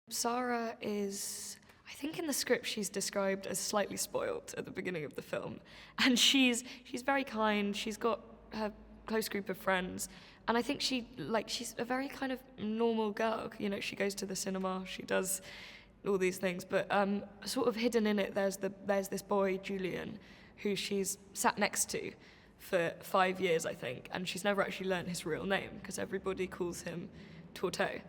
Sara is, I think in the script she's described as slightly spoiled at the beginning of the film. And she's very kind, she's got her close group of friends, and I think she's a very kind of normal girl. You know, she goes to the cinema, she does all these things, but sort of hidden in it there's this boy, Julian, who she's sat next to for 5 years, I think, and she's never actually learned his real name because everybody calls him Torteau.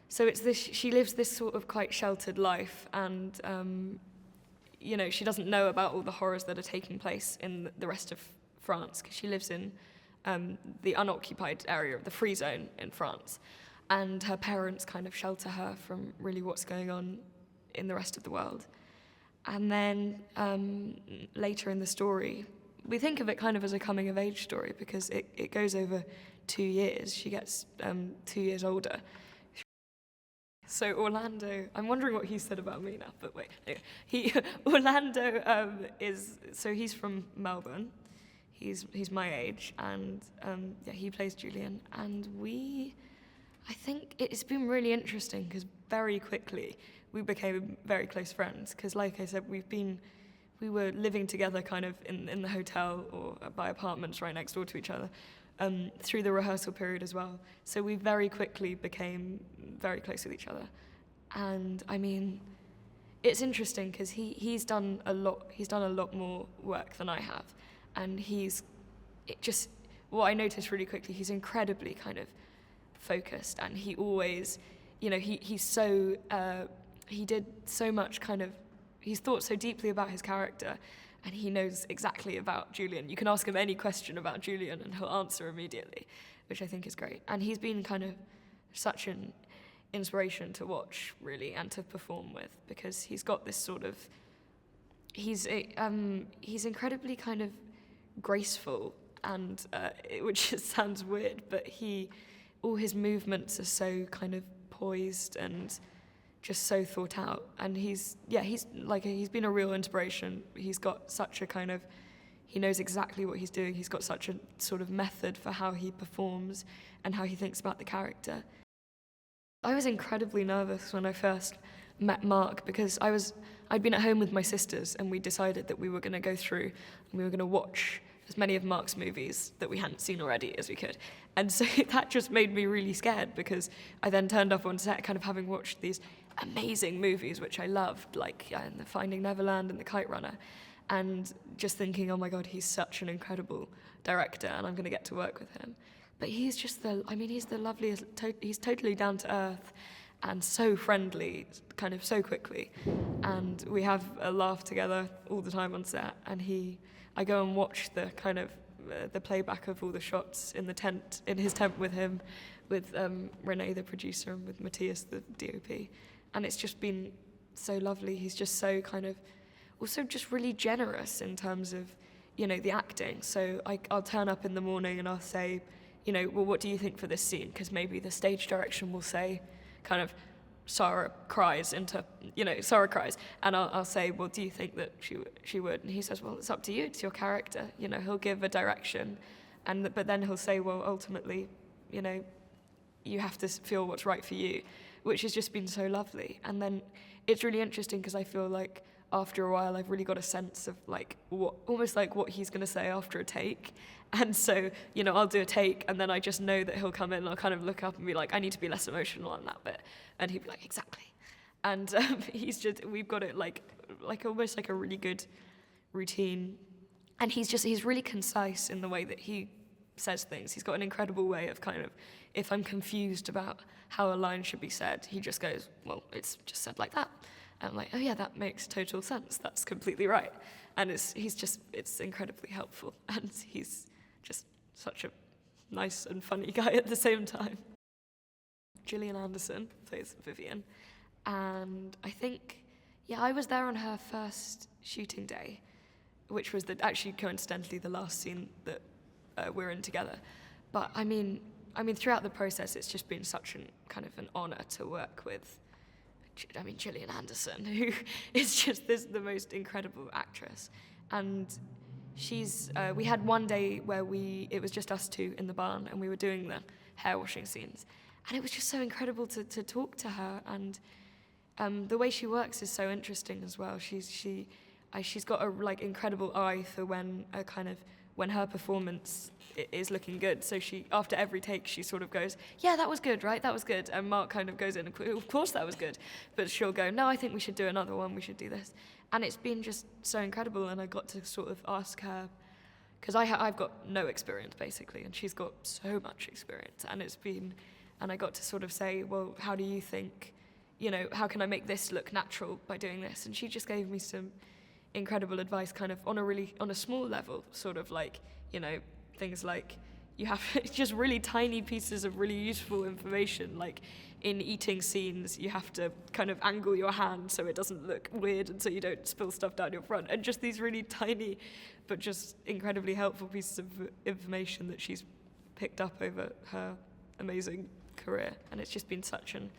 So it's this. She lives this sort of quite sheltered life, and you know, she doesn't know about all the horrors that are taking place in the rest of France because she lives in the unoccupied area of the free zone in France, and her parents kind of shelter her from really what's going on in the rest of the world. And then later in the story, we think of it kind of as a coming-of-age story because it goes over 2 years. She gets 2 years older. So Orlando, I'm wondering what he said about me now, but wait. Orlando he's from Melbourne. He's my age, and he plays Julian. And I think it's been really interesting because very quickly we became very close friends. Because like I said, we were living together kind of in the hotel or by apartments right next door to each other through the rehearsal period as well. So we very quickly became very close with each other. And I mean, it's interesting because he's done a lot more work than I have. And what I noticed really quickly, he's incredibly kind of focused, and he always, you know, he did so much kind of, he's thought so deeply about his character, and he knows exactly about Julian. You can ask him any question about Julian and he'll answer immediately, which I think is great. And he's been kind of such an inspiration to watch, really, and to perform with, because he's got this sort of, he's incredibly kind of graceful, and which just sounds weird, but all his movements are so kind of poised and just so thought out. And he's been a real inspiration. He's got such a kind of, he knows exactly what he's doing. He's got such a sort of method for how he performs and how he thinks about the character. I was incredibly nervous when I first met Marc because I'd been at home with my sisters, and we decided that we were going to go through and we were going to watch as many of Marc's movies that we hadn't seen already as we could. And so that just made me really scared, because I then turned up on set kind of having watched these amazing movies which I loved, like The Finding Neverland and The Kite Runner, and just thinking, oh my God, he's such an incredible director and I'm going to get to work with him. But he's just he's the loveliest, he's totally down to earth and so friendly, kind of so quickly. And we have a laugh together all the time on set, and I go and watch the kind of the playback of all the shots in his tent with him, with Renée, the producer, and with Matthias, the DOP. And it's just been so lovely. He's just so kind of, also just really generous in terms of, you know, the acting. So I'll turn up in the morning and I'll say, you know, well, what do you think for this scene? Because maybe the stage direction will say, kind of, Sara cries, and I'll say, well, do you think that she would? And he says, well, it's up to you, it's your character. You know, he'll give a direction, but then he'll say, well, ultimately, you know, you have to feel what's right for you, which has just been so lovely. And then it's really interesting because I feel like after a while I've really got a sense of like almost like what he's going to say after a take. And so, you know, I'll do a take and then I just know that he'll come in and I'll kind of look up and be like, I need to be less emotional on that bit. And he'd be like, exactly. And we've got it like almost like a really good routine. And he's really concise in the way that he says things. He's got an incredible way of kind of, if I'm confused about how a line should be said, he just goes, well, it's just said like that. And I'm like, oh yeah, that makes total sense. That's completely right. And it's incredibly helpful. And he's just such a nice and funny guy at the same time. Gillian Anderson plays Vivienne. And I think, I was there on her first shooting day, which was actually coincidentally the last scene that we're in together. But I mean, throughout the process, it's just been such an honor to work with Gillian Anderson, who is just the most incredible actress. And we had one day where it was just us two in the barn, and we were doing the hair washing scenes. And it was just so incredible to talk to her. And the way she works is so interesting as well. She's got a like incredible eye for when her performance is looking good. So she, after every take, she sort of goes, yeah, that was good, right? That was good. And Marc kind of goes in, of course that was good. But she'll go, no, I think we should do another one. We should do this. And it's been just so incredible. And I got to sort of ask her, because I've got no experience basically, and she's got so much experience. And I got to sort of say, well, how do you think, how can I make this look natural by doing this? And she just gave me some incredible advice kind of on a small level, sort of like, things like you have just really tiny pieces of really useful information, like in eating scenes you have to kind of angle your hand so it doesn't look weird and so you don't spill stuff down your front, and just these really tiny but just incredibly helpful pieces of information that she's picked up over her amazing career. And it's just been such an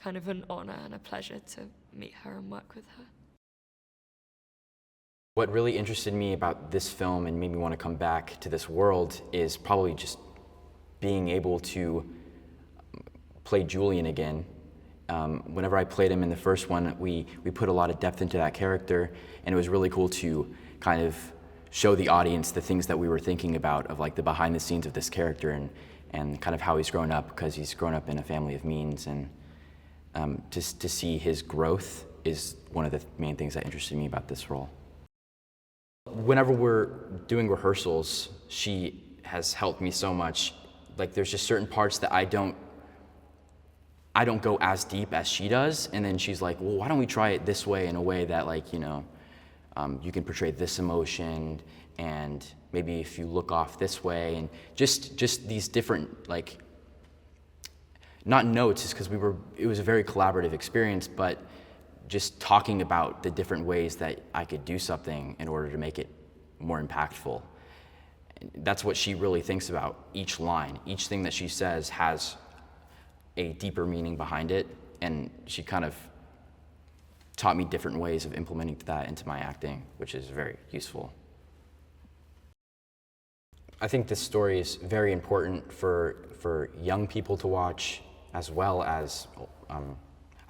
honor and a pleasure to meet her and work with her. What really interested me about this film and made me want to come back to this world is probably just being able to play Julian again. Whenever I played him in the first one, we put a lot of depth into that character, and it was really cool to kind of show the audience the things that we were thinking about, of like the behind the scenes of this character and kind of how he's grown up, because he's grown up in a family of means, and just to see his growth is one of the main things that interested me about this role. Whenever we're doing rehearsals, she has helped me so much. Like there's just certain parts that I don't go as deep as she does, and then she's like, well, why don't we try it this way, in a way that like, you can portray this emotion, and maybe if you look off this way, and just these different, like, not notes, because it was a very collaborative experience, but just talking about the different ways that I could do something in order to make it more impactful. That's what she really thinks about. Each line, each thing that she says has a deeper meaning behind it, and she kind of taught me different ways of implementing that into my acting, which is very useful. I think this story is very important for young people to watch, as well as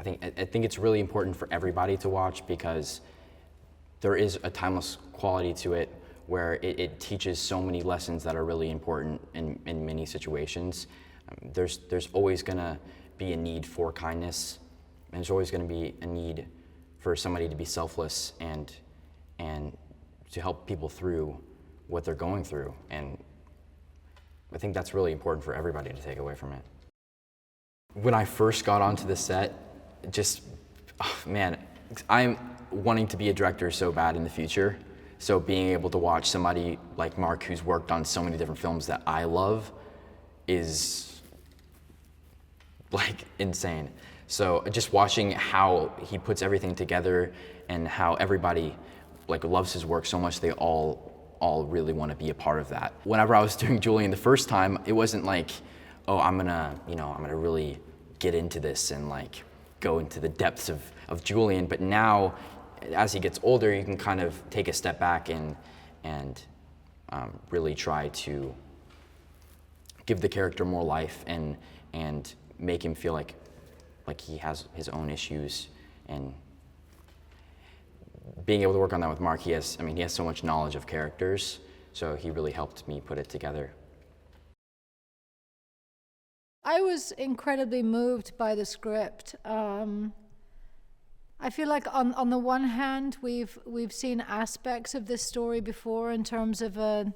I think it's really important for everybody to watch, because there is a timeless quality to it where it teaches so many lessons that are really important in many situations. There's always gonna be a need for kindness, and there's always gonna be a need for somebody to be selfless and to help people through what they're going through. And I think that's really important for everybody to take away from it. When I first got onto the set, I'm wanting to be a director so bad in the future. So being able to watch somebody like Marc, who's worked on so many different films that I love, is like insane. So just watching how he puts everything together and how everybody like loves his work so much, they all really want to be a part of that. Whenever I was doing Julian the first time, it wasn't like, oh, I'm gonna really get into this and like go into the depths of Julian. But now, as he gets older, you can kind of take a step back and really try to give the character more life and make him feel like he has his own issues. And being able to work on that with Marc, he has so much knowledge of characters, so he really helped me put it together. I was incredibly moved by the script. I feel like on the one hand, we've seen aspects of this story before in terms of the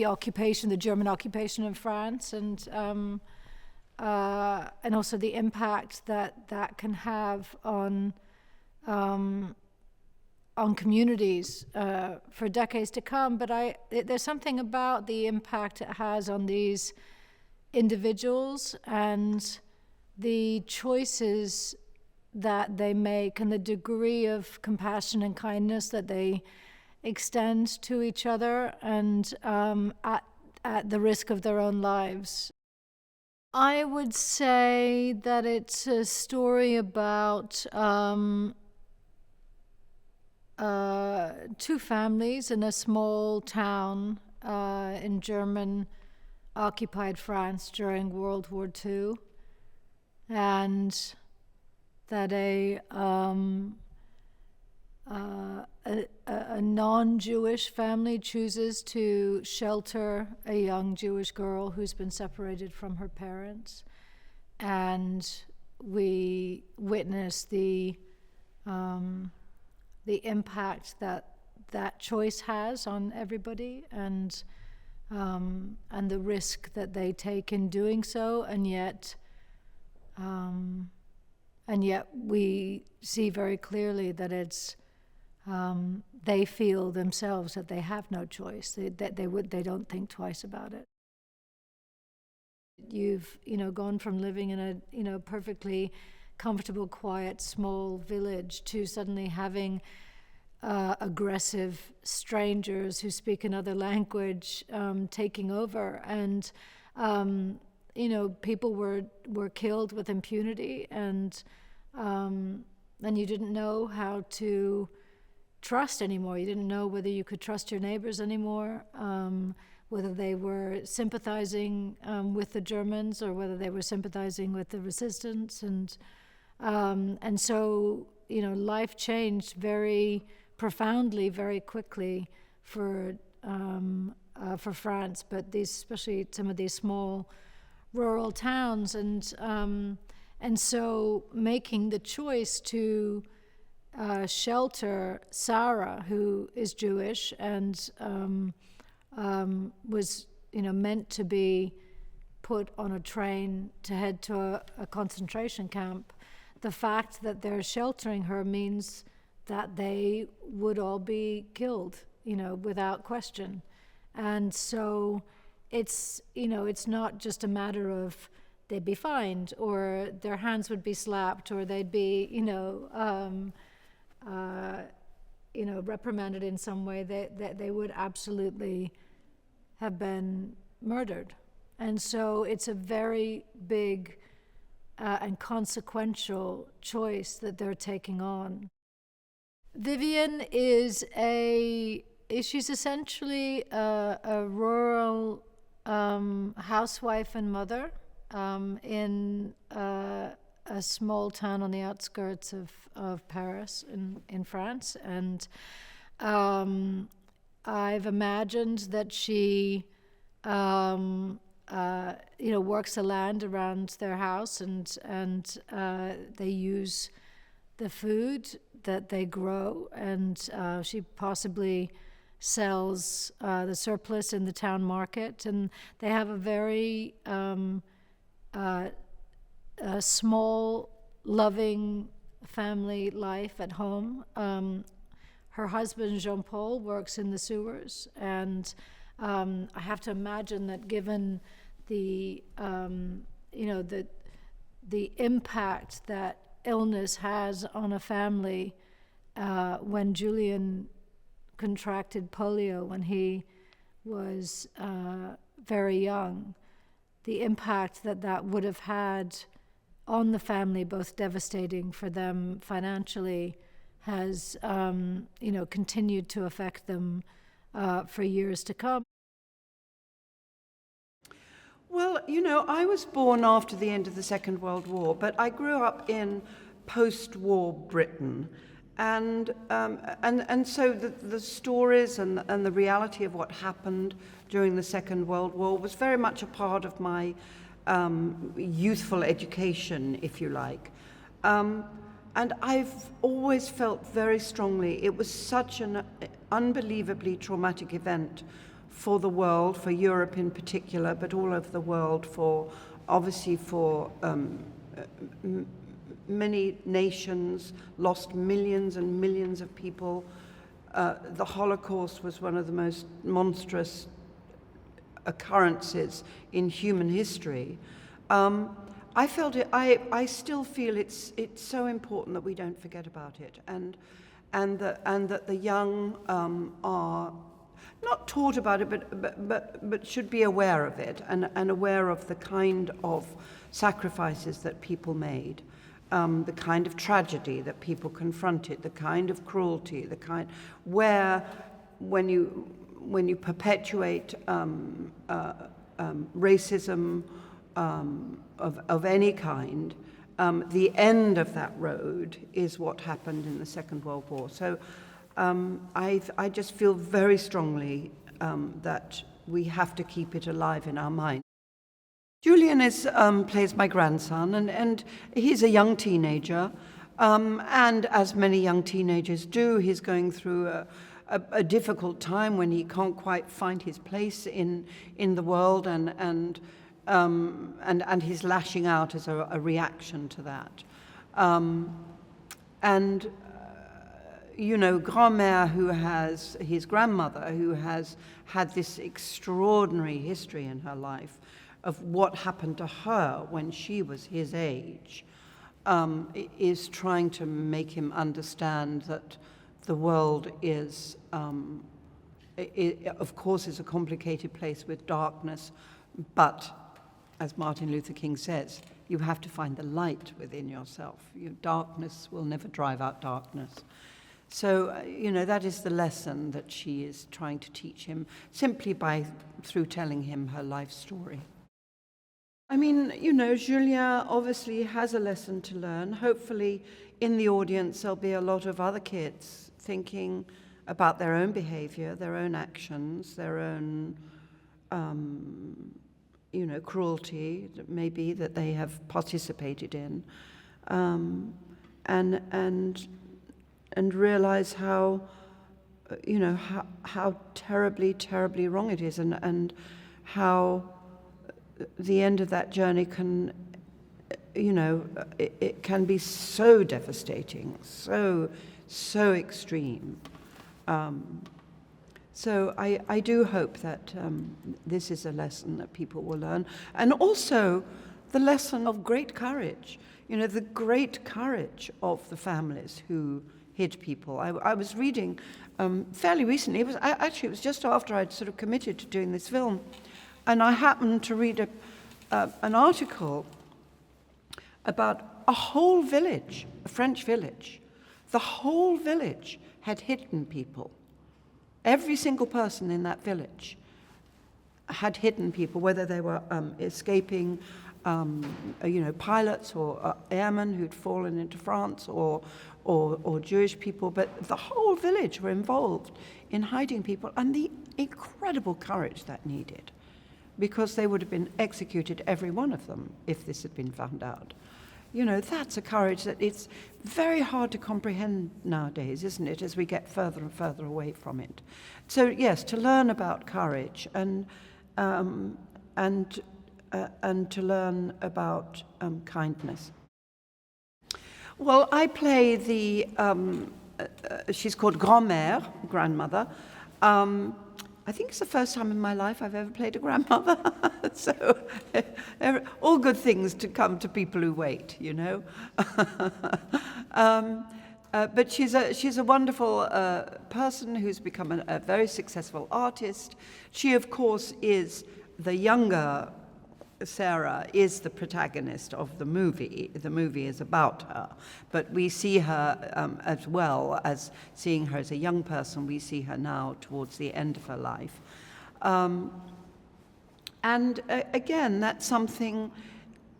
occupation, the German occupation of France, and also the impact that can have on communities for decades to come. But there's something about the impact it has on these individuals and the choices that they make and the degree of compassion and kindness that they extend to each other, and at the risk of their own lives. I would say that it's a story about two families in a small town in German-occupied France during World War II. And and that a non-Jewish family chooses to shelter a young Jewish girl who's been separated from her parents, and we witness the impact that choice has on everybody, and the risk that they take in doing so, and yet we see very clearly that it's they feel themselves that they have no choice, that they don't think twice about it. You've gone from living in a perfectly comfortable, quiet, small village to suddenly having aggressive strangers who speak another language taking over, and people were killed with impunity, and you didn't know how to trust anymore. You didn't know whether you could trust your neighbors anymore, whether they were sympathizing with the Germans or whether they were sympathizing with the resistance, and so life changed very profoundly, very quickly for France, but especially some of these small rural towns, and so making the choice to shelter Sara, who is Jewish and was meant to be put on a train to head to a concentration camp. The fact that they're sheltering her means that they would all be killed, without question. And so it's not just a matter of they'd be fined or their hands would be slapped or they'd be, reprimanded in some way. They would absolutely have been murdered. And so it's a very big and consequential choice that they're taking on. Vivienne she's essentially a rural housewife and mother in a small town on the outskirts of Paris in France. And I've imagined that she works the land around their house, and they use the food that they grow, and she possibly sells the surplus in the town market, and they have a very small, loving family life at home. Her husband, Jean-Paul, works in the sewers, and I have to imagine that given the impact that illness has on a family, when Julian contracted polio when he was very young, the impact that would have had on the family, both devastating for them financially, has continued to affect them for years to come. Well, I was born after the end of the Second World War, but I grew up in post-war Britain, and so the stories and the reality of what happened during the Second World War was very much a part of my youthful education, if you like. And I've always felt very strongly it was such an unbelievably traumatic event for the world, for Europe in particular, but all over the world, for many nations lost millions and millions of people. The Holocaust was one of the most monstrous occurrences in human history. I felt it. I still feel it's so important that we don't forget about it, and that the young are not taught about it, but should be aware of it, and aware of the kind of sacrifices that people made, the kind of tragedy that people confronted, the kind of cruelty, the kind where when you perpetuate racism of any kind, the end of that road is what happened in the Second World War. So I just feel very strongly that we have to keep it alive in our mind. Julian plays my grandson, and he's a young teenager, and as many young teenagers do, he's going through a difficult time when he can't quite find his place in the world, and he's lashing out as a reaction to that. Grand-mère, who has his grandmother, who has had this extraordinary history in her life of what happened to her when she was his age, is trying to make him understand that the world is, of course, is a complicated place with darkness, but as Martin Luther King says, you have to find the light within yourself. Darkness will never drive out darkness. So, that is the lesson that she is trying to teach him, simply through telling him her life story. I mean, Julien obviously has a lesson to learn. Hopefully, in the audience, there'll be a lot of other kids thinking about their own behavior, their own actions, their own, cruelty, maybe, that they have participated in, and realize how terribly, terribly wrong it is, and how the end of that journey can, it can be so devastating, so extreme. So I do hope that this is a lesson that people will learn, and also the lesson of great courage, the great courage of the families who hid people. I was reading fairly recently, it was just after I'd sort of committed to doing this film, and I happened to read an article about a whole village, a French village. The whole village had hidden people. Every single person in that village had hidden people, whether they were escaping, pilots or airmen who'd fallen into France, or Jewish people, but the whole village were involved in hiding people, and the incredible courage that needed, because they would have been executed, every one of them, if this had been found out. That's a courage that it's very hard to comprehend nowadays, isn't it, as we get further and further away from it. So yes, to learn about courage and to learn about kindness. Well, I play she's called Grand-mère, grandmother. I think it's the first time in my life I've ever played a grandmother. So all good things to come to people who wait, But she's a wonderful person who's become a very successful artist. She, of course, is the younger Sara, is the protagonist of the movie. The movie is about her, but we see her as well as seeing her as a young person. We see her now towards the end of her life. Again, that's something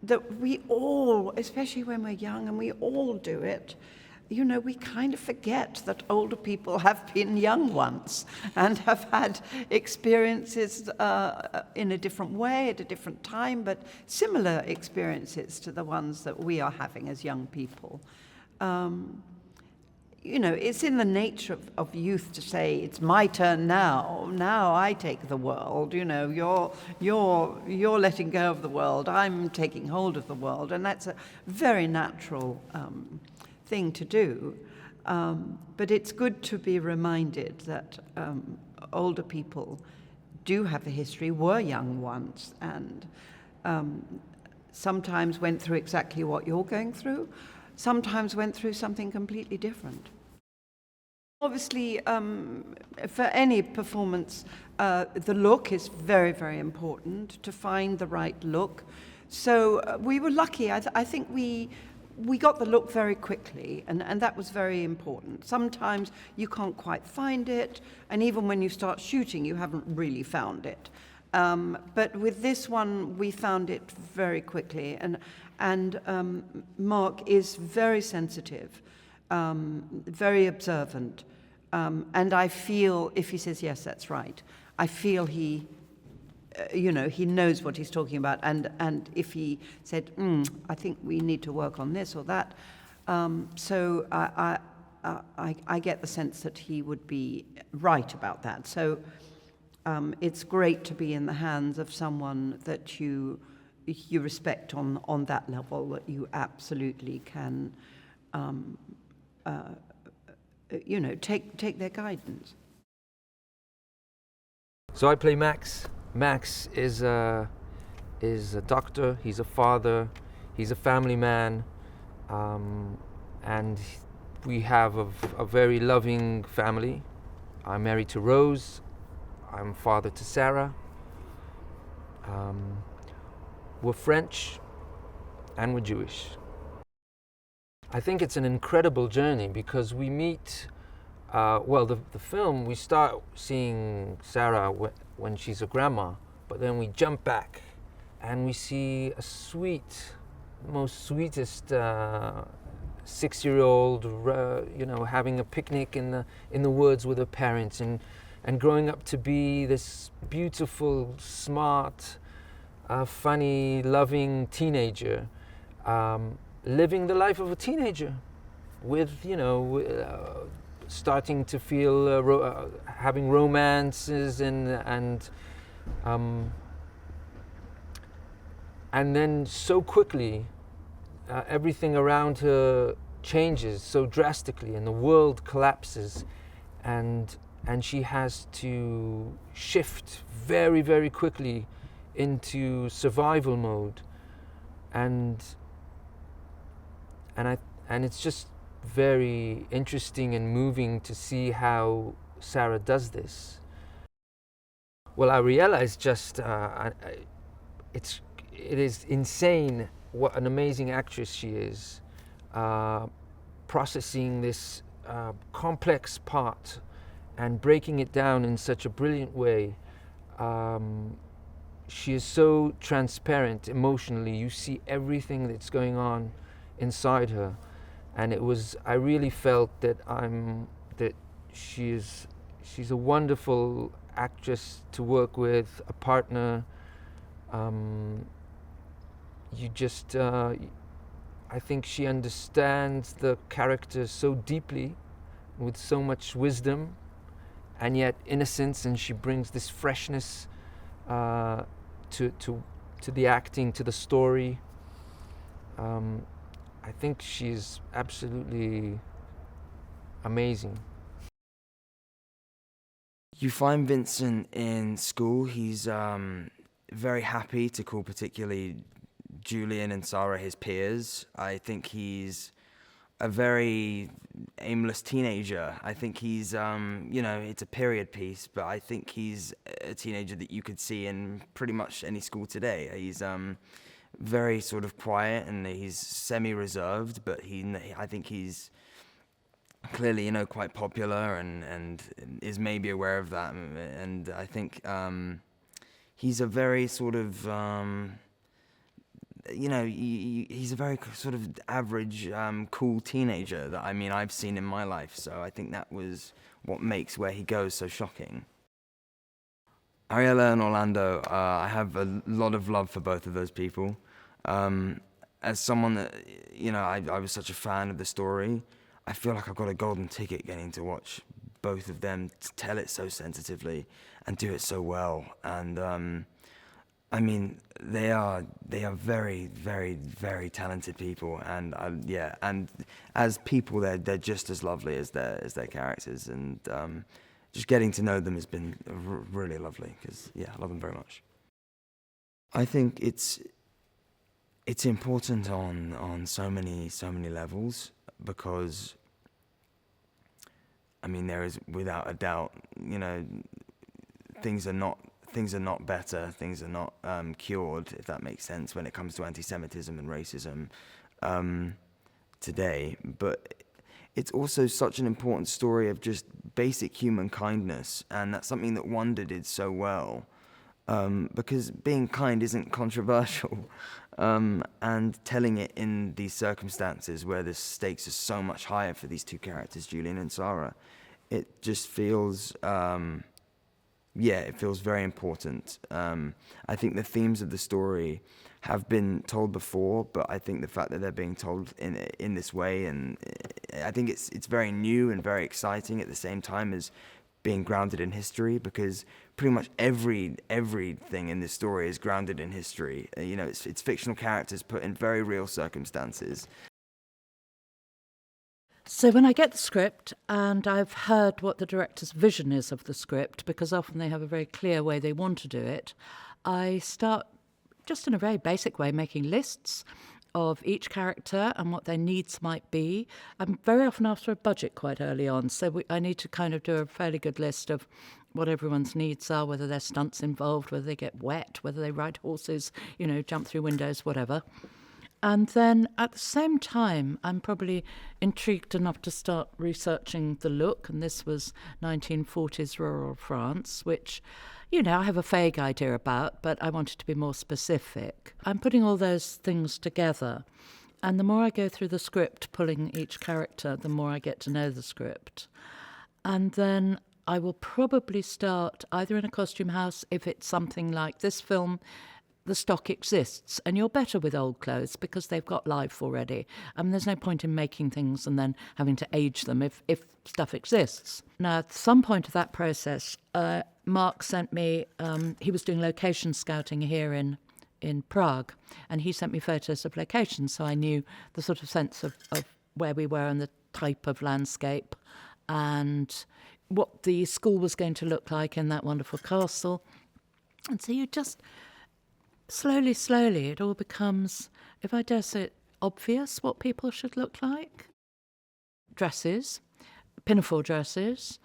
that we all, especially when we're young, and we all do it, we kind of forget that older people have been young once and have had experiences in a different way at a different time, but similar experiences to the ones that we are having as young people. It's in the nature of youth to say, it's my turn now. Now I take the world. You're letting go of the world. I'm taking hold of the world, and that's a very natural thing to do, but it's good to be reminded that older people do have a history, were young once, and sometimes went through exactly what you're going through, sometimes went through something completely different. Obviously, for any performance, the look is very, very important, to find the right look. So we were lucky. I think we got the look very quickly, and that was very important. Sometimes you can't quite find it, and even when you start shooting, you haven't really found it. But with this one, we found it very quickly, and Marc is very sensitive, very observant, and I feel if he says yes, that's right. I feel he knows what he's talking about, and if he said, I think we need to work on this or that, so I get the sense that he would be right about that. So it's great to be in the hands of someone that you respect on that level, that you absolutely can, take their guidance. So I play Max. Max is a doctor. He's a father. He's a family man, and we have a very loving family. I'm married to Rose. I'm father to Sara. We're French, and we're Jewish. I think it's an incredible journey because we meet. The film, we start seeing Sara when she's a grandma, but then we jump back and we see a most sweetest 6-year-old, having a picnic in the woods with her parents and growing up to be this beautiful, smart, funny, loving teenager, living the life of a teenager with, starting to feel having romances and then so quickly everything around her changes so drastically and the world collapses and she has to shift very, very quickly into survival mode and it's just very interesting and moving to see how Sara does this. Well, Ariella is just, it is insane what an amazing actress she is, processing this complex part and breaking it down in such a brilliant way. She is so transparent emotionally. You see everything that's going on inside her. And I really felt that she's a wonderful actress to work with, a partner. I think she understands the character so deeply, with so much wisdom, and yet innocence, and she brings this freshness to the acting, to the story. I think she's absolutely amazing. You find Vincent in school. He's very happy to call particularly Julian and Sara his peers. I think he's a very aimless teenager. I think he's, it's a period piece, but I think he's a teenager that you could see in pretty much any school today. He's very sort of quiet and he's semi-reserved, but I think he's clearly, quite popular and is maybe aware of that. And I think he's a very sort of, he's a very sort of average, cool teenager that, I've seen in my life. So I think that was what makes Where He Goes so shocking. Ariella and Orlando, I have a lot of love for both of those people. As someone that, I was such a fan of the story, I feel like I've got a golden ticket getting to watch both of them tell it so sensitively and do it so well. And they are very, very, very talented people, and and as people, they're just as lovely as their characters, and just getting to know them has been really lovely because I love them very much. I think it's important on so many levels because there is without a doubt things are not better, things are not cured, if that makes sense, when it comes to anti-Semitism and racism today. But it's also such an important story of just basic human kindness, and that's something that Wonder did so well. because being kind isn't controversial, and telling it in these circumstances where the stakes are so much higher for these two characters, Julian and Sara, it just feels, it feels very important. I think the themes of the story have been told before, but I think the fact that they're being told in this way, and I think it's very new and very exciting at the same time as being grounded in history, because pretty much everything in this story is grounded in history. It's fictional characters put in very real circumstances. So when I get the script and I've heard what the director's vision is of the script, because often they have a very clear way they want to do it, I start just in a very basic way making lists of each character and what their needs might be. I'm very often after a budget quite early on, so I need to kind of do a fairly good list of what everyone's needs are, whether there's stunts involved, whether they get wet, whether they ride horses, jump through windows, whatever. And then at the same time, I'm probably intrigued enough to start researching the look, and this was 1940s rural France, which, I have a vague idea about, but I wanted to be more specific. I'm putting all those things together, and the more I go through the script, pulling each character, the more I get to know the script. And then I will probably start either in a costume house, if it's something like this film, the stock exists, and you're better with old clothes because they've got life already. There's no point in making things and then having to age them if stuff exists. Now, at some point of that process, Marc sent me, he was doing location scouting here in Prague, and he sent me photos of locations, so I knew the sort of sense of where we were and the type of landscape and what the school was going to look like in that wonderful castle. And so you just... Slowly, it all becomes, if I dare say it, obvious what people should look like. Dresses, pinafore dresses,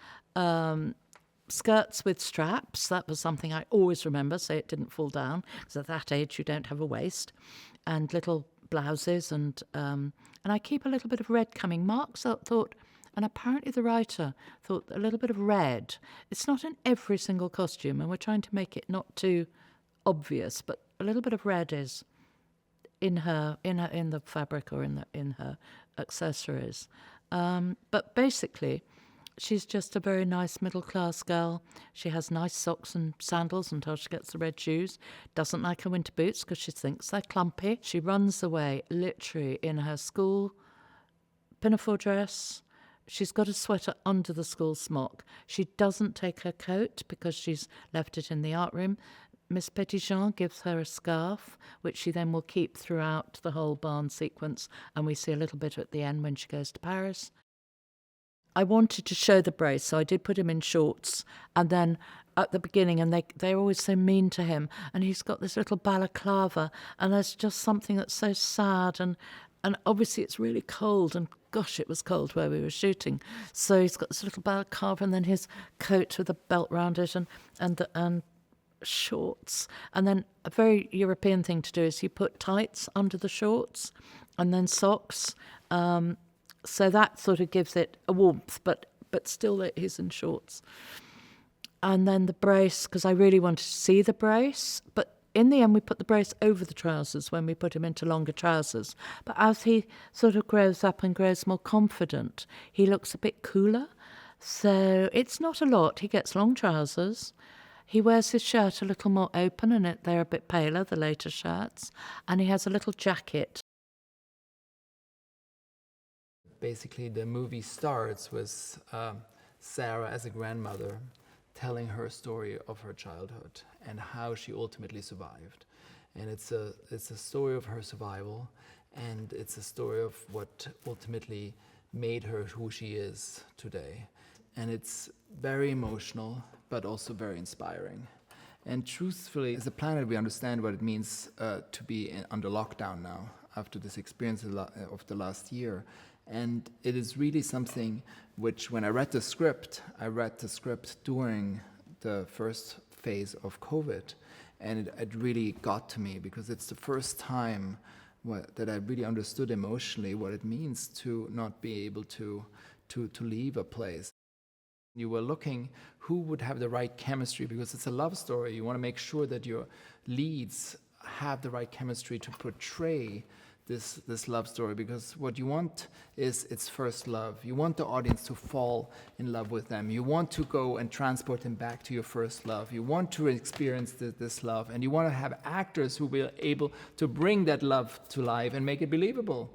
skirts with straps. That was something I always remember, so it didn't fall down, because at that age you don't have a waist. And little blouses, and I keep a little bit of red coming. Marc thought, and apparently the writer thought, a little bit of red. It's not in every single costume, and we're trying to make it not too obvious, but a little bit of red is in the fabric or in her accessories. But basically, she's just a very nice middle-class girl. She has nice socks and sandals until she gets the red shoes. Doesn't like her winter boots because she thinks they're clumpy. She runs away literally in her school pinafore dress. She's got a sweater under the school smock. She doesn't take her coat because she's left it in the art room. Miss Petitjean gives her a scarf, which she then will keep throughout the whole barn sequence, and we see a little bit at the end when she goes to Paris. I wanted to show the brace, so I did put him in shorts, and then at the beginning, and they're always so mean to him, and he's got this little balaclava, and there's just something that's so sad, and obviously it's really cold, and gosh, it was cold where we were shooting. So he's got this little balaclava, and then his coat with a belt round it, and shorts. And then a very European thing to do is you put tights under the shorts and then socks. So that sort of gives it a warmth, but still he's in shorts. And then the brace, because I really wanted to see the brace, but in the end we put the brace over the trousers when we put him into longer trousers. But as he sort of grows up and grows more confident, he looks a bit cooler. So it's not a lot. He gets long trousers. He wears his shirt a little more open, and they're a bit paler, the later shirts, and he has a little jacket. Basically, the movie starts with Sara as a grandmother telling her story of her childhood and how she ultimately survived. And it's a story of her survival, and it's a story of what ultimately made her who she is today. And it's very emotional, but also very inspiring. And truthfully, as a planet, we understand what it means to be under lockdown now, after this experience of the last year. And it is really something which, when I read the script during the first phase of COVID, and it really got to me, because it's the first time that I really understood emotionally what it means to not be able to leave a place. You were looking who would have the right chemistry, because it's a love story. You want to make sure that your leads have the right chemistry to portray this love story, because what you want is its first love. You want the audience to fall in love with them. You want to go and transport them back to your first love. You want to experience this love, and you want to have actors who will be able to bring that love to life and make it believable.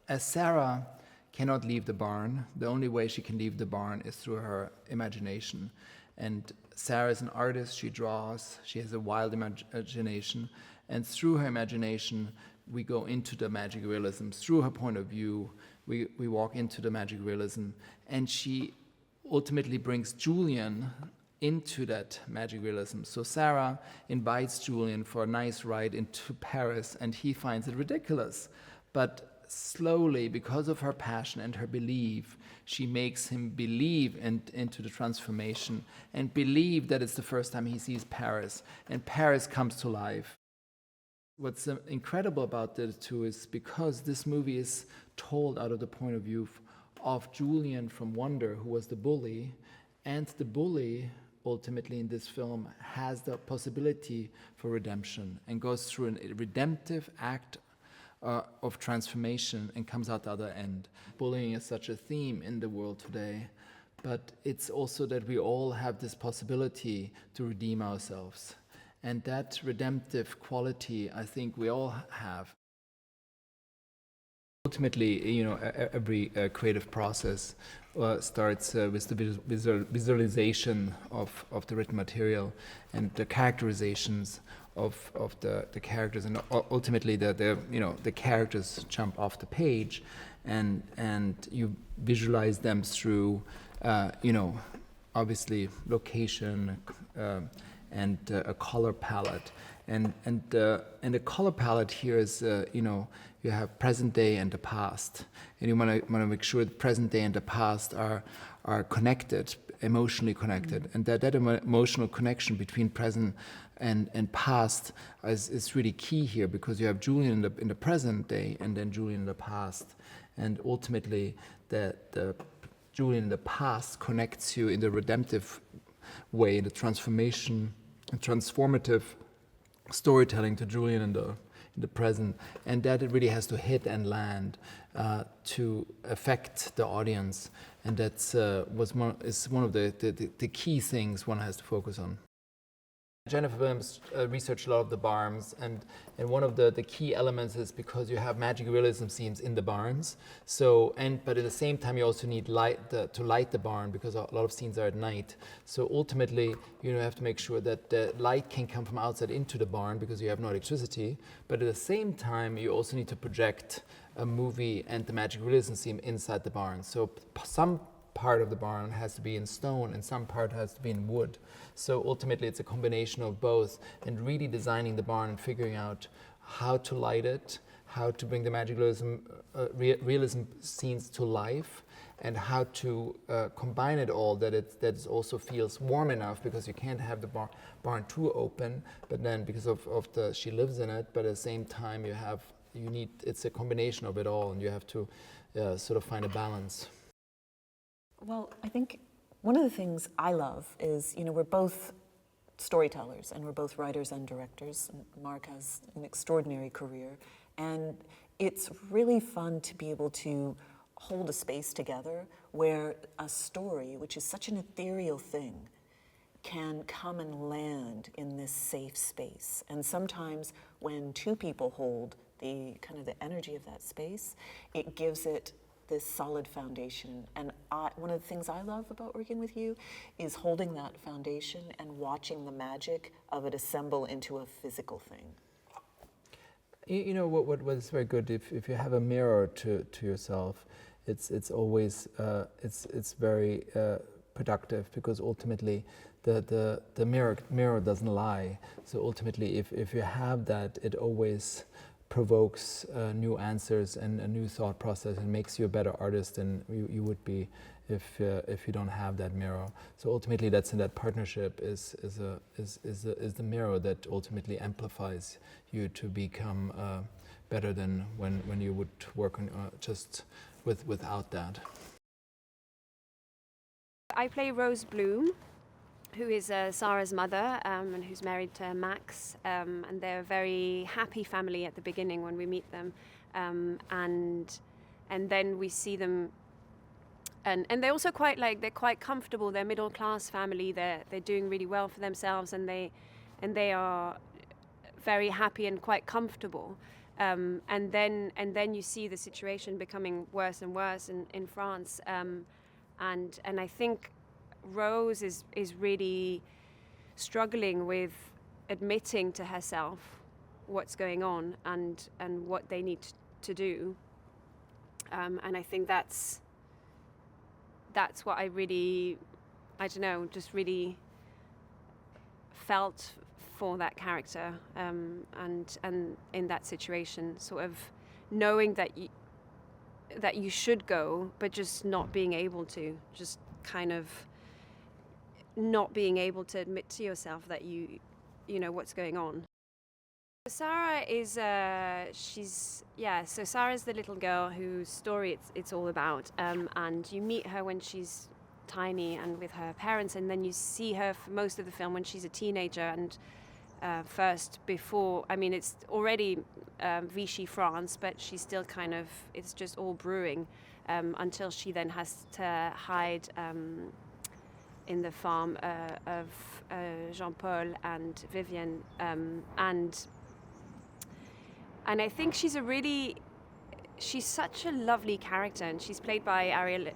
As Sara cannot leave the barn, the only way she can leave the barn is through her imagination. And Sara is an artist, she draws, she has a wild imagination, and through her imagination, we go into the magic realism. Through her point of view, we walk into the magic realism, and she ultimately brings Julian into that magic realism. So Sara invites Julian for a nice ride into Paris, and he finds it ridiculous. But slowly, because of her passion and her belief, she makes him believe into the transformation and believe that it's the first time he sees Paris, and Paris comes to life. What's incredible about the two is because this movie is told out of the point of view of Julian from Wonder, who was the bully, and the bully ultimately in this film has the possibility for redemption and goes through a redemptive act of transformation and comes out the other end. Bullying is such a theme in the world today, but it's also that we all have this possibility to redeem ourselves. And that redemptive quality, I think we all have. Ultimately, you know, every creative process starts with the visualization of the written material and the characterizations of the characters, and ultimately the characters jump off the page, and you visualize them through obviously location and a color palette, and the color palette here is you have present day and the past, and you want to make sure the present day and the past are connected, emotionally connected, and that emotional connection between present and past is really key here, because you have Julian in the present day and then Julian in the past, and ultimately the Julian in the past connects you in the redemptive way, in the transformation and transformative storytelling to Julian in the present, and that it really has to hit and land to affect the audience, and that's is one of the key things one has to focus on. Jennifer Williams researched a lot of the barns, and one of the key elements is because you have magic realism scenes in the barns. But at the same time, you also need light to light the barn, because a lot of scenes are at night. So ultimately, you have to make sure that the light can come from outside into the barn, because you have no electricity. But at the same time, you also need to project a movie and the magic realism scene inside the barn. So some part of the barn has to be in stone and some part has to be in wood. So ultimately it's a combination of both, and really designing the barn and figuring out how to light it, how to bring the magic realism scenes to life, and how to combine it all, that it also feels warm enough, because you can't have the barn too open, but then because of she lives in it, but at the same time it's a combination of it all, and you have to sort of find a balance. Well, I think one of the things I love is, we're both storytellers and we're both writers and directors. Marc has an extraordinary career, and it's really fun to be able to hold a space together where a story, which is such an ethereal thing, can come and land in this safe space. And sometimes when two people hold the energy of that space, it gives it this solid foundation. And one of the things I love about working with you is holding that foundation and watching the magic of it assemble into a physical thing. What is very good, if you have a mirror to yourself, it's always it's very productive, because ultimately the mirror doesn't lie. So ultimately, if you have that, it always provokes new answers and a new thought process, and makes you a better artist than you would be if you don't have that mirror. So ultimately, that's in that partnership is the mirror that ultimately amplifies you to become better than when you would work on just without that. I play Rose Blum, who is Sara's mother and who's married to Max. And they're a very happy family at the beginning when we meet them. And then we see them, and they're also they're quite comfortable. They're middle class family. They're doing really well for themselves, and they are very happy and quite comfortable. And then you see the situation becoming worse and worse in France. And I think Rose is really struggling with admitting to herself what's going on and what they need to do. And I think that's what I really, I don't know, just really felt for that character, and in that situation, sort of knowing that you should go, but just not being able to, just kind of not being able to admit to yourself that you know what's going on. Sara is so Sara's the little girl whose story it's all about, and you meet her when she's tiny and with her parents, and then you see her for most of the film when she's a teenager, and first before, I mean, it's already Vichy France, but she's still kind of, it's just all brewing, until she then has to hide in the farm of Jean-Paul and Vivienne, and I think she's such a lovely character, and she's played by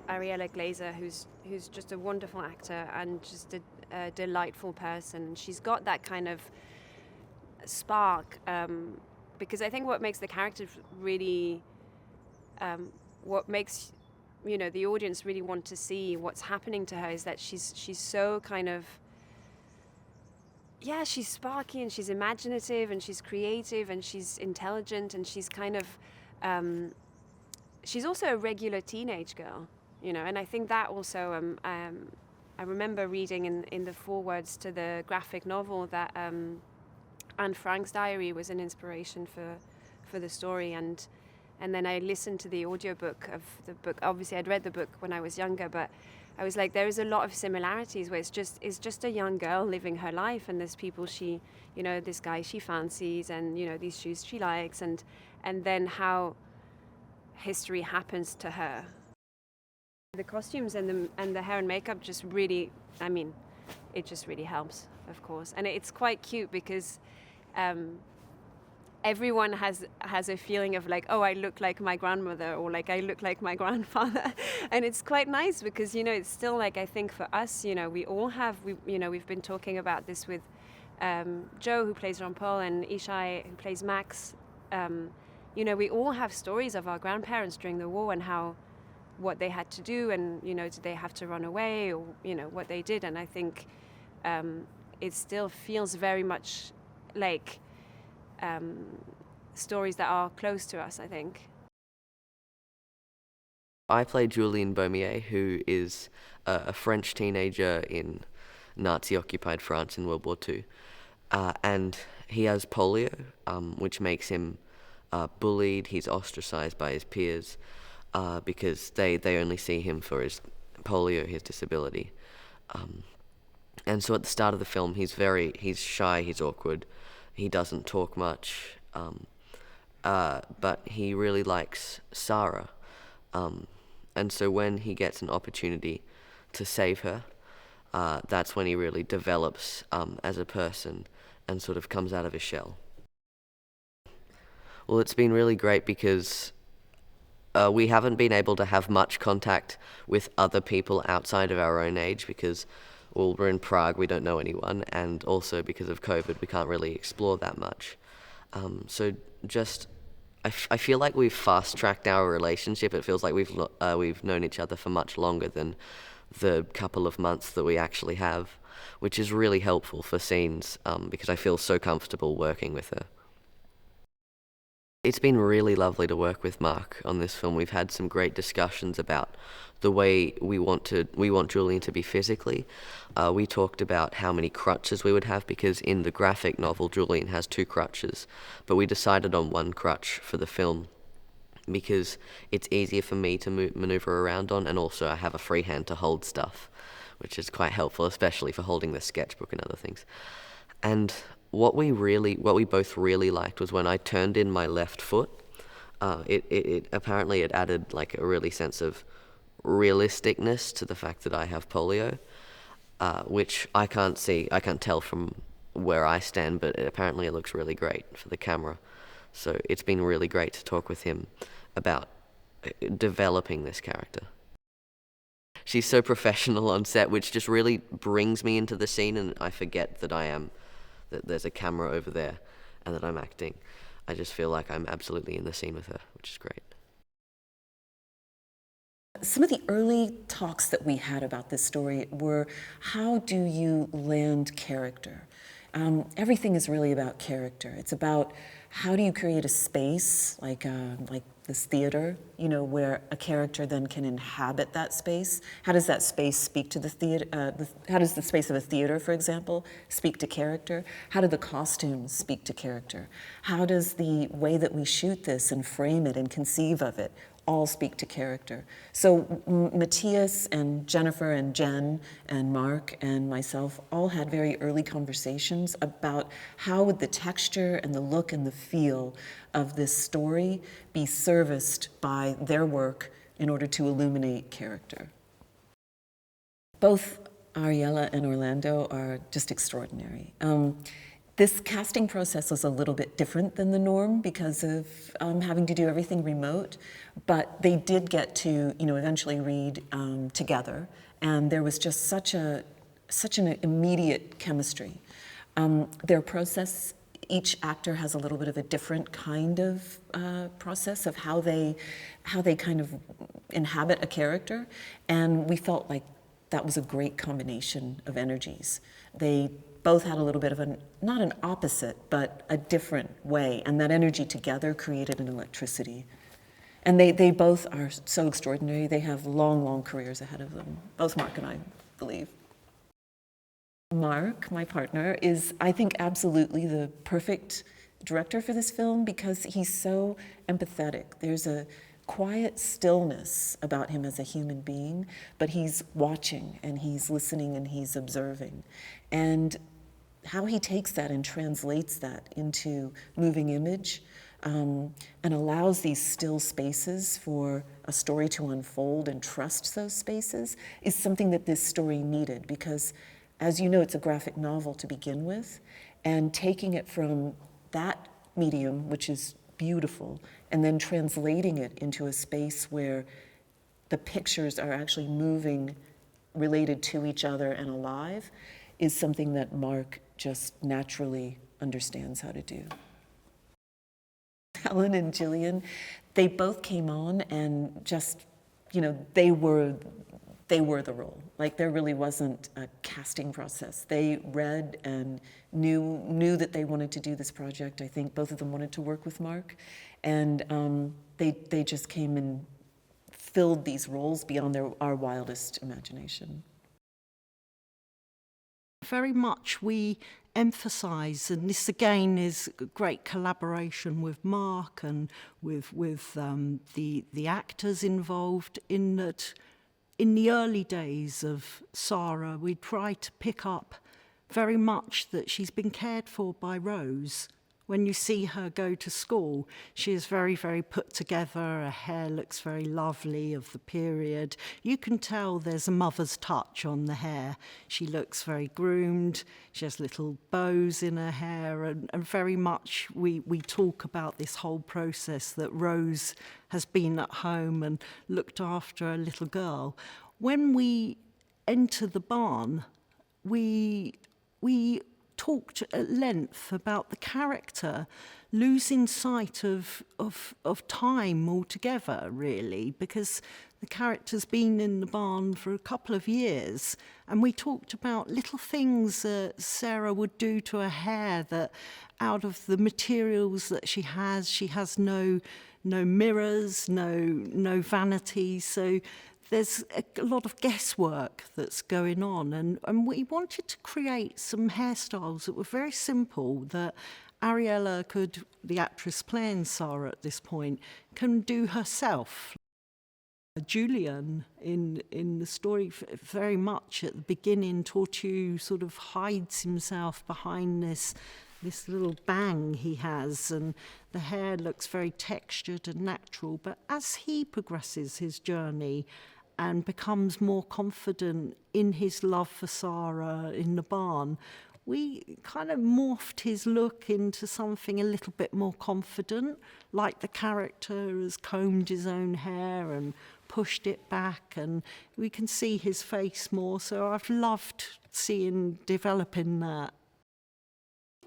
Ariella Glaser, who's just a wonderful actor and just a delightful person. She's got that kind of spark, because I think what makes the character really, what makes the audience really want to see what's happening to her is that she's so kind of, she's sparky and she's imaginative and she's creative and she's intelligent and she's kind of, she's also a regular teenage girl, and I think that also, I remember reading in the forewords to the graphic novel that Anne Frank's diary was an inspiration for the story, and then I listened to the audiobook of the book. Obviously I'd read the book when I was younger, but I was like, there is a lot of similarities where it's just a young girl living her life, and there's people she, this guy she fancies, and these shoes she likes, and then how history happens to her. The costumes and the hair and makeup just really, I mean, it just really helps, of course, and it's quite cute because everyone has a feeling of like, oh, I look like my grandmother, or like I look like my grandfather, and it's quite nice because it's still like, I think for us, we all have, we've been talking about this with Joe, who plays Jean-Paul, and Ishai, who plays Max. We all have stories of our grandparents during the war and what they had to do, and did they have to run away, or what they did, and I think it still feels very much like stories that are close to us, I think. I play Julian Beaumier, who is a French teenager in Nazi-occupied France in World War II, and he has polio, which makes him bullied. He's ostracized by his peers because they only see him for his polio, his disability. And so at the start of the film, he's shy, he's awkward, he doesn't talk much, but he really likes Sara. And so when he gets an opportunity to save her, that's when he really develops as a person and sort of comes out of his shell. Well, it's been really great because we haven't been able to have much contact with other people outside of our own age because, well, we're in Prague, we don't know anyone, and also because of COVID, we can't really explore that much. I feel like we've fast-tracked our relationship. It feels like we've known each other for much longer than the couple of months that we actually have, which is really helpful for scenes because I feel so comfortable working with her. It's been really lovely to work with Marc on this film. We've had some great discussions about the way we want Julian to be physically. We talked about how many crutches we would have because in the graphic novel Julian has 2 crutches, but we decided on 1 crutch for the film because it's easier for me to maneuver around on, and also I have a free hand to hold stuff, which is quite helpful, especially for holding the sketchbook and other things. And what we both really liked was when I turned in my left foot, it apparently it added like a really sense of realisticness to the fact that I have polio, which I can't tell from where I stand, but apparently it looks really great for the camera. So it's been really great to talk with him about developing this character. She's so professional on set, which just really brings me into the scene, and I forget that that there's a camera over there and that I'm acting. I just feel like I'm absolutely in the scene with her, which is great. Some of the early talks that we had about this story were, how do you land character? Everything is really about character. It's about how do you create a space like this theater, where a character then can inhabit that space. How does that space speak to the theater? How does the space of a theater, for example, speak to character? How do the costumes speak to character? How does the way that we shoot this and frame it and conceive of it all speak to character? So Matthias and Jennifer and Jen and Marc and myself all had very early conversations about how would the texture and the look and the feel of this story be serviced by their work in order to illuminate character. Both Ariella and Orlando are just extraordinary. This casting process was a little bit different than the norm because of having to do everything remote, but they did get to, eventually read together, and there was just such an immediate chemistry. Their process, each actor has a little bit of a different kind of process of how they kind of inhabit a character, and we felt like that was a great combination of energies. They both had a little bit of not an opposite, but a different way, and that energy together created an electricity. And they both are so extraordinary. They have long, long careers ahead of them, both Marc and I believe. Marc, my partner, is, I think, absolutely the perfect director for this film because he's so empathetic. There's a quiet stillness about him as a human being, but he's watching and he's listening and he's observing. And how he takes that and translates that into moving image and allows these still spaces for a story to unfold and trust those spaces is something that this story needed because, as you know, it's a graphic novel to begin with, and taking it from that medium, which is beautiful, and then translating it into a space where the pictures are actually moving, related to each other and alive, is something that Marc just naturally understands how to do. Helen and Julian, they both came on and just, they were the role. Like there really wasn't a casting process. They read and knew that they wanted to do this project. I think both of them wanted to work with Marc, and they just came and filled these roles beyond our wildest imagination. Very much we emphasise, and this again is a great collaboration with Marc and with the actors involved, in that in the early days of Sara, we tried to pick up very much that she's been cared for by Rose. When you see her go to school, she is very, very put together. Her hair looks very lovely, of the period. You can tell there's a mother's touch on the hair. She looks very groomed. She has little bows in her hair. And very much we talk about this whole process that Rose has been at home and looked after a little girl. When we enter the barn, we talked at length about the character losing sight of time altogether, really, because the character's been in the barn for a couple of years, and we talked about little things that Sara would do to her hair, that out of the materials that she has no mirrors, no vanity, so there's a lot of guesswork that's going on, and we wanted to create some hairstyles that were very simple, that Ariella could, the actress playing Sara at this point, can do herself. Julian in the story very much at the beginning. Tortue sort of hides himself behind this little bang he has, and the hair looks very textured and natural. But as he progresses his journey and becomes more confident in his love for Sara in the barn, we kind of morphed his look into something a little bit more confident, like the character has combed his own hair and pushed it back, and we can see his face more. So I've loved developing that.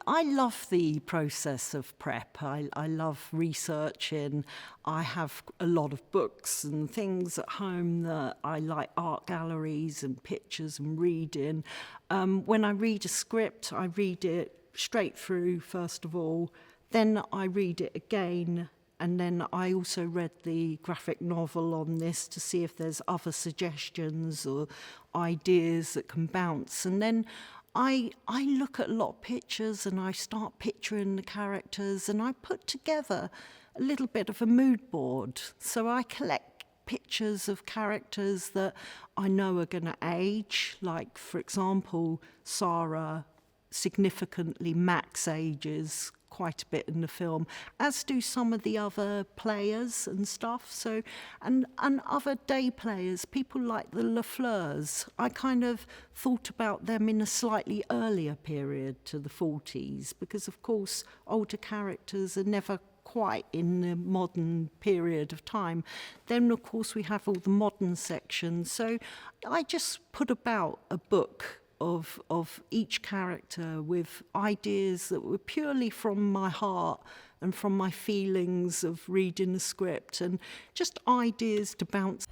I love the process of prep. I love researching. I have a lot of books and things at home that I like, art galleries and pictures and reading. When I read a script, I read it straight through, first of all. Then I read it again. And then I also read the graphic novel on this to see if there's other suggestions or ideas that can bounce. And then I look at a lot of pictures and I start picturing the characters, and I put together a little bit of a mood board. So I collect pictures of characters that I know are going to age, like, for example, Sara significantly Max ages quite a bit in the film, as do some of the other players and stuff. So, and other day players, people like the Lafleurs, I kind of thought about them in a slightly earlier period to the 40s, because of course older characters are never quite in the modern period of time. Then of course we have all the modern sections. So I just put about a book of each character with ideas that were purely from my heart and from my feelings of reading the script, and just ideas to bounce.